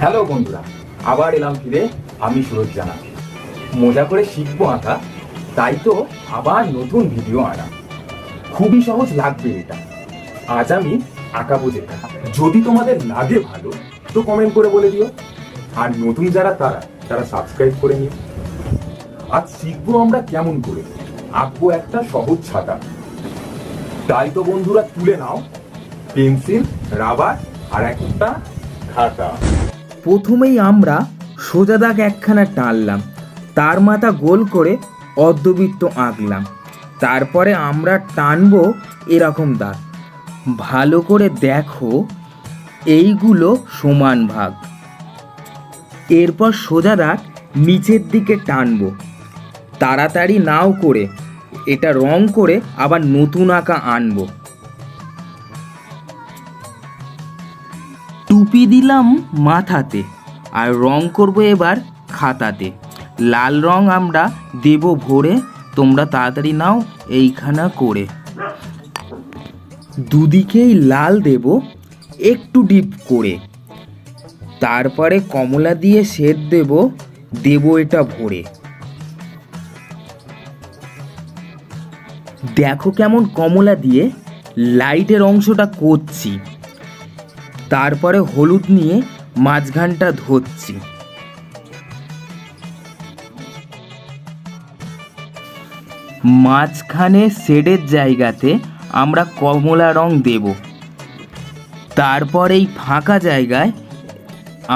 Hello বন্ধুরা, আবার এলাম ফিরে আমি সুরজ জানাতে। মজা করে শিখবো আঁকা, তাই তো আবার নতুন ভিডিও আনা। খুবই সহজ লাগবে এটা। আজ আমি আঁকাবো যেটা। যদি তোমাদের লাগে ভালো তো কমেন্ট করে বলে দিও, আর নতুন যারা তারা সাবস্ক্রাইব করে নিও। আজ শিখবো আমরা কেমন করে আঁকবো একটা সহজ ছাতা। তাই তো বন্ধুরা, তুলে নাও পেন্সিল, রাবার আর একটা খাতা। প্রথমেই আমরা সোজা দাগ একখানা টানলাম, তার মাথা গোল করে অর্ধবৃত্ত আঁকলাম। তারপরে আমরা টানবো এরকম দাগ। ভালো করে দেখো, এইগুলো সমান ভাগ। এরপর সোজা দাগ নিচের দিকে টানবো। তাড়াতাড়ি নাও করে এটা রং করে আবার নতুন আঁকা আনবো। টুপি দিলাম মাথাতে, আর রং করব এবার খাতাতে। লাল রং আমরা দেব ভরে, তোমরা তাড়াতাড়ি নাও এইখানা করে। দুদিকেই লাল দেব একটু ডিপ করে। তারপরে কমলা দিয়ে শেড দেব এটা ভরে। দেখো কেমন কমলা দিয়ে লাইটের অংশটা করছি। তারপরে হলুদ নিয়ে মাঝখানটা ধরছি। মাঝখানে শেডের জায়গাতে আমরা কমলা রং দেব। তারপর এই ফাঁকা জায়গায়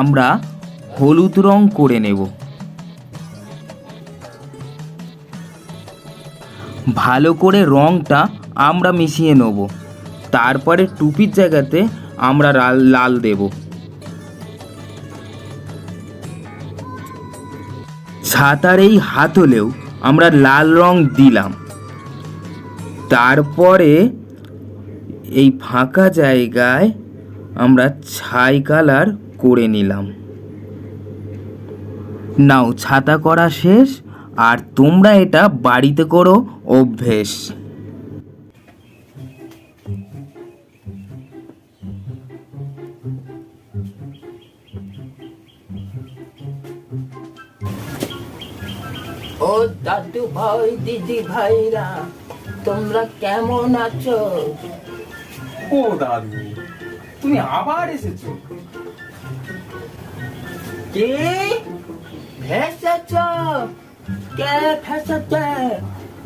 আমরা হলুদ রং করে নেব। ভালো করে রংটা আমরা মিশিয়ে নেব। তারপরে টুপির জায়গাতে আমরা লাল দেব। ছাতার এই হাতলেও আমরা লাল রং দিলাম। তারপরে এই ফাঁকা জায়গায় আমরা ছাই কালার করে নিলাম। নাও, ছাতা করা শেষ। আর তোমরা এটা বাড়িতে করো অভ্যেস। ও দাদু ভাই, দিদি ভাইরা, তোমরা কেমন আছো? ও দাদু, তুমি আবার এসেছো? কে ফেসেছ? কে ফেসেছে?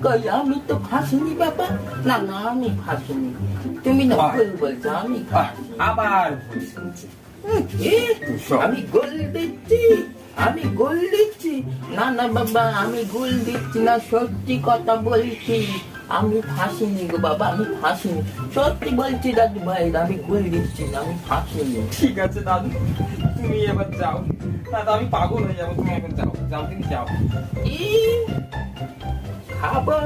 কই, আমি তো ফাঁসিনি বাবা। না না, আমি ফাঁসিনি। তুমি না ভুল বলছো, আমি আবার আমি গোল দিচ্ছি, আমি গোল দিচ্ছি। না না বাবা, আমি গোল দিচ্ছি না, সত্যি কথা বলছি। আমি ফাঁসিনি গো বাবা, আমি ফাঁসিনি। সত্যি বলছি দাদু ভাই, আমি গোল দিচ্ছি না, আমি ফাঁসিনি। ঠিক আছে দাদু, তুমি এবার যাও। না তো আমি পাগল হয়ে যাবো। তুমি এখন যাও, যাও, তুমি যাও। খাবো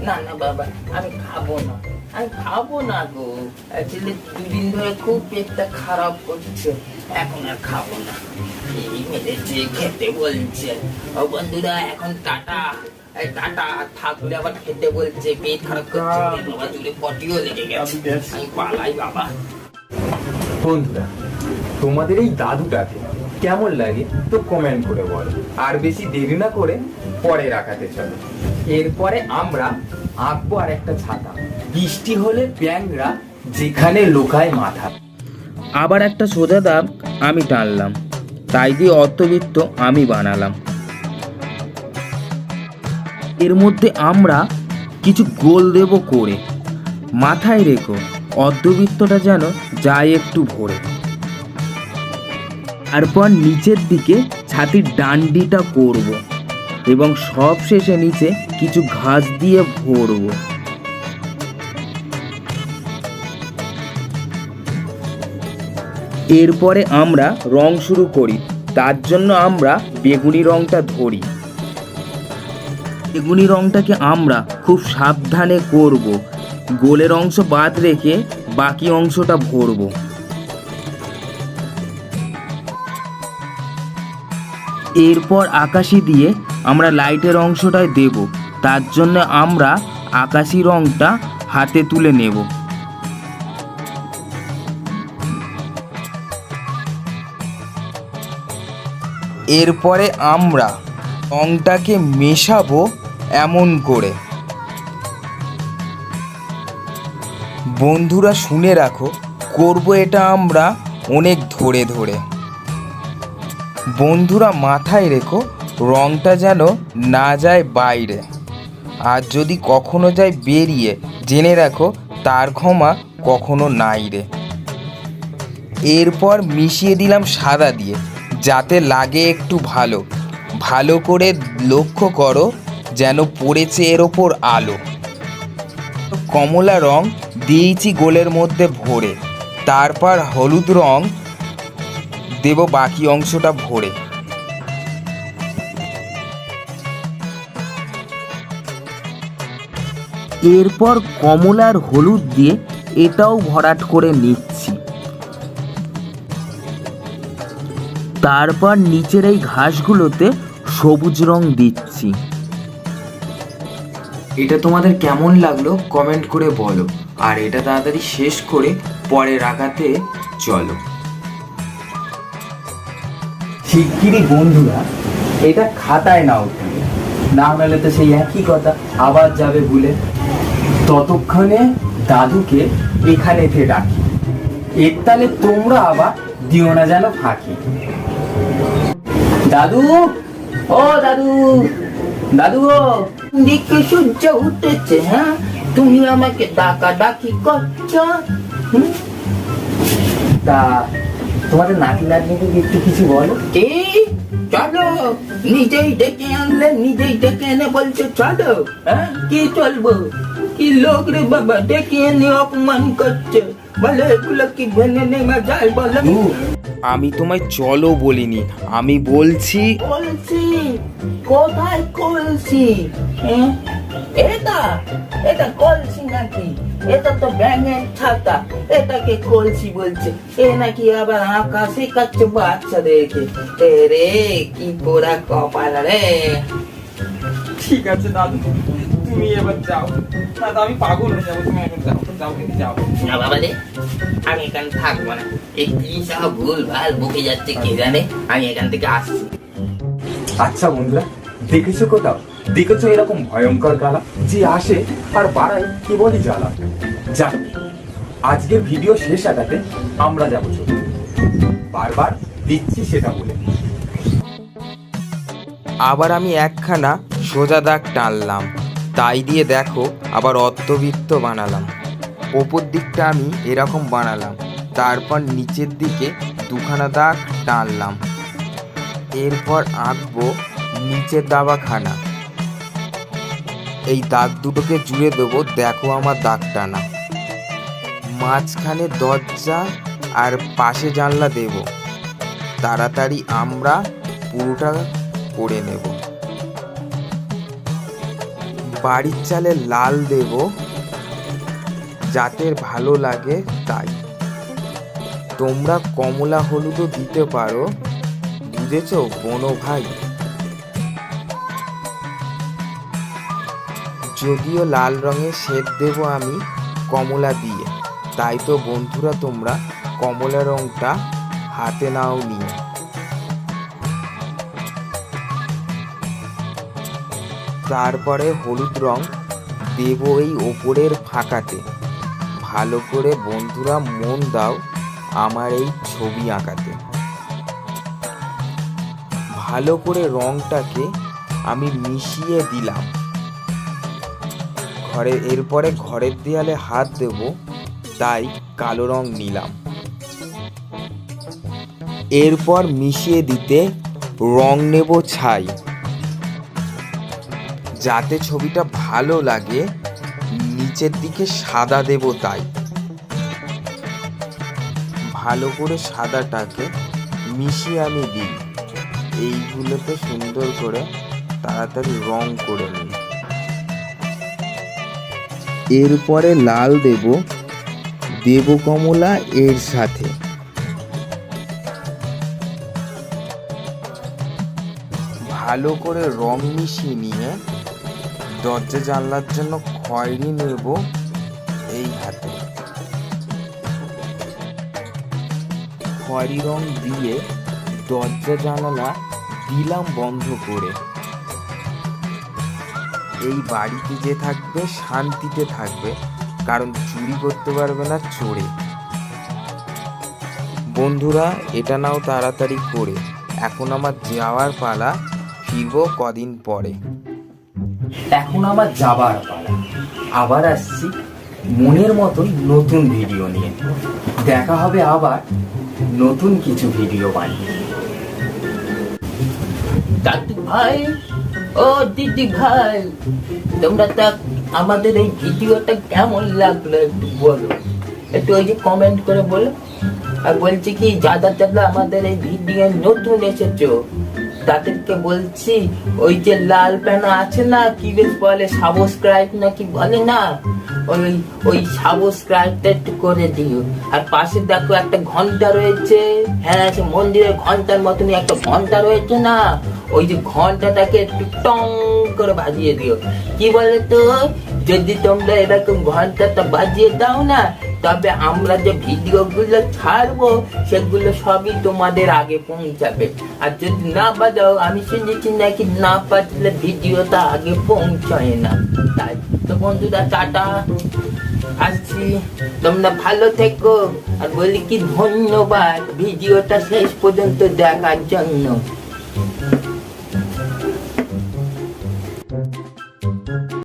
না? না বাবা, আমি খাবো না, আমি খাবো না গো। অ্যাকচুয়ালি দুদিন ধরে খুব পেটটা খারাপ করছে, এখন আর খাবো না। এই মেরেছে, খেতে বলছে। ও বন্ধুরা, এখন টাটা। টাটা, থাকলে আবার খেতে বলছে, পেট খারাপ করছে। বাবা দূরে পটিও লেগে গেছে, আমি পালাই বাবা। বন্ধুরা, তোমাদের এই দাদুটাকে কেমন লাগে তো কমেন্ট করে বলো। আর বেশি দেরি না করে পরে রাখাতে চলো। এরপরে আমরা আঁকবো আর একটা ছাতা। বৃষ্টি হলে ব্যাঙরা যেখানে লোকায় মাথা। আবার একটা সোজা দাগ আমি টানলাম, তাই দিয়ে অর্ধবৃত্ত আমি বানালাম। এর মধ্যে আমরা কিছু গোল দেব করে। মাথায় রেখো, অর্ধবৃত্তটা যেন যায় একটু ভরে। তারপর নিচের দিকে ছাতির ডান্ডিটা করব এবং সব শেষে নিচে কিছু ঘাস দিয়ে ভরব। এরপরে আমরা রং শুরু করি। তার জন্য আমরা বেগুনি রংটা ধরি। বেগুনি রংটাকে আমরা খুব সাবধানে করব। গোলের অংশ বাদ রেখে বাকি অংশটা ভরব। এরপর আকাশি দিয়ে আমরা লাইটের অংশটায় দেব। তার জন্য আমরা আকাশি রংটা হাতে তুলে নেব। এরপরে আমরা রংটাকে মেশাবো এমন করে। বন্ধুরা শুনে রাখো, করব এটা আমরা অনেক ধরে ধরে। বন্ধুরা মাথায় রেখো, রংটা যেন না যায় বাইরে, আর যদি কখনো যায় বেরিয়ে, জেনে রাখো তার ক্ষমা কখনো নাই রে। এরপর মিশিয়ে দিলাম সাদা দিয়ে, যাতে লাগে একটু ভালো। ভালো করে লক্ষ্য করো যেন পড়েছে এর ওপর আলো। কমলা রং দিয়েছি গোলের মধ্যে ভরে, তারপর হলুদ রং দেব বাকি অংশটা ভরে। এরপর কমলার হলুদ দিয়ে এটাও ভরাট করে নিচ্ছি। তারপর নিচের এই ঘাসগুলোতে সবুজ রং দিচ্ছি। এটা তোমাদের কেমন লাগলো কমেন্ট করে বলো, আর এটা তাড়াতাড়ি শেষ করে পরে রাখাতে চলো। শিগগিরই বন্ধুরা এটা খাতায় নাও তুমি, না হলে তো সেই একই কথা আবার যাবে ভুলে। ততক্ষণে দাদুকে এখানেতে ডাকি, এর তালে তোমরা আবার দিও না যেন ফাঁকি। দাদু, ও দাদু, দাদু ও দিকে সূর্য উঠেছে, হ্যাঁ তুমি আমাকে ডাকা ডাকি করছো। তা তোমাদের নাতি নাতনিকে একটু কিছু বলো। কি চলো, নিজেই ডেকে আনলে নিজেই ডেকে এনে বলছো চলো। হ্যাঁ কি চলবো? কি লোক রে বাবা, ডেকে এনে অপমান করছে, বলে এগুলো কি ভেনে নেওয়া যায় বলো? আমি তোমায় চলো বলিনি, আমি বলছি কলসি কোথায়? কলসি এটা এটা কলসি নাকি? এটা তো ব্যাঙের ছাতা, এটাকে কলসি বলছে। এ নাকি আবার আঁকা শেখাচ্ছে বাচ্চাদেরকে। এ রে কি পোড়া কপাল রে। ঠিক আছে দাদু, তুমি এবার যাও, না তো আমি পাগল হয়ে যাবো। তুমি এখন যাও, যাও কিন্তু যাও। না বাবা রে, আমি এখানে থাকবো না। এই কি সব ভুল ভাল বকে যাচ্ছে কে জানে, আমি এখান থেকে আসছি। আচ্ছা বন্ধুরা, দেখেছো কোথাও? দেখেছো এরকম ভয়ঙ্কর গালা যে আসে আর বাড়ায় কি বলি জ্বালা। যাক, আজকের ভিডিও শেষ আটাতে আমরা যাবো চলে, বারবার দিচ্ছি সেটা বলে। আবার আমি একখানা সোজা দাগ টানলাম, তাই দিয়ে দেখো আবার অর্ধবৃত্ত বানালাম। ওপর দিকটা আমি এরকম বানালাম, তারপর নিচের দিকে দুখানা দাগ টানলাম। এরপর আঁকবো নিচের দাবাখানা। এই দাগ দুটোকে জুড়ে দেবো, দেখো আমার দাগ টানা। মাঝখানে দরজা আর পাশে জানলা দেব। তাড়াতাড়ি আমরা পুরোটা করে নেব। বাড়ির চালে লাল দেব, যাতে ভালো লাগে তাই। তোমরা কমলা হলুদও দিতে পারো, বুঝেছো বোনো ভাই? যদিও লাল রঙের শেড দেব আমি কমলা দিয়ে, তাই তো বন্ধুরা তোমরা কমলা রঙটা হাতে নাও নিয়ে। তারপরে হলুদ রং দেব এই ওপরের ফাঁকাতে। ভালো করে বন্ধুরা মন দাও আমার এই ছবি আঁকাতে। ভালো করে রংটাকে আমি মিশিয়ে দিলাম। এরপরে ঘরের দেয়ালে হাত দেব, তাই কালো রং নিলাম। এরপর মিশিয়ে দিতে রং নেব ছাই, যাতে ছবিটা ভালো লাগে। নিচের দিকে সাদা দেব, তাই ভালো করে সাদাটাকে মিশিয়ে আমি দিই। এইগুলোতে সুন্দর করে তাড়াতাড়ি রং করে নিই। এরপরে লাল দেব কমলা এর সাথে। ভালো করে রং মিশিয়ে নিয়ে দরজা জানলার জন্য খয়েরি নেব এই হাতে। খয়েরি রং দিয়ে দরজা জানালা দিলাম বন্ধ করে। এই বাড়িতে যে থাকবে শান্তিতে থাকবে, কারণ চুরি করতে পারবে না চোরে। বন্ধুরা, এটা নাও তাড়াতাড়ি করে, এখন আমার যাওয়ার পালা, ফিরবো কদিন পরে। এখন আমার যাবার পালা, আবার আসছি মনের মতন নতুন ভিডিও নিয়ে। দেখা হবে আবার নতুন কিছু ভিডিও বানিয়ে। দাদু ভাই, ও দিদি ভাই, তোমরা তা আমাদের এই ভিডিওটা কেমন লাগলো একটু বলো, একটু ওই যে কমেন্ট করে বলো। আর বলছি কি, যারা যারা আমাদের এই ভিডিও নতুন এসেছো তাদেরকে বলছি, ওই যে লাল প্যানা আছে না, কি বেশ বলে সাবস্ক্রাইব না কি বলে না, ওই ওই সাবস্ক্রাইবটা একটু করে দিও। আর পাশে দেখো একটা ঘন্টা রয়েছে, হ্যাঁ সে মন্দিরের ঘন্টার মতনই একটা ঘন্টা রয়েছে না, ওই যে ঘন্টাটাকে একটু টং করে বাজিয়ে দিও। কি বলে তো, যদি তোমরা এরকম ঘন্টাটা বাজিয়ে দাও না, তবে আমরা যে ভিডিওগুলো ছাড়বো সেগুলো সবই তোমাদের আগে পৌঁছাবে। আর যদি না বাজাও, আমি শুনেছি নাকি না বাজলে ভিডিওটা আগে পৌঁছায় না। তাই তো বন্ধুরা, টাটা, আসছি, তোমরা ভালো থেকো। আর বলি কি, ধন্যবাদ ভিডিওটা শেষ পর্যন্ত দেখার জন্য।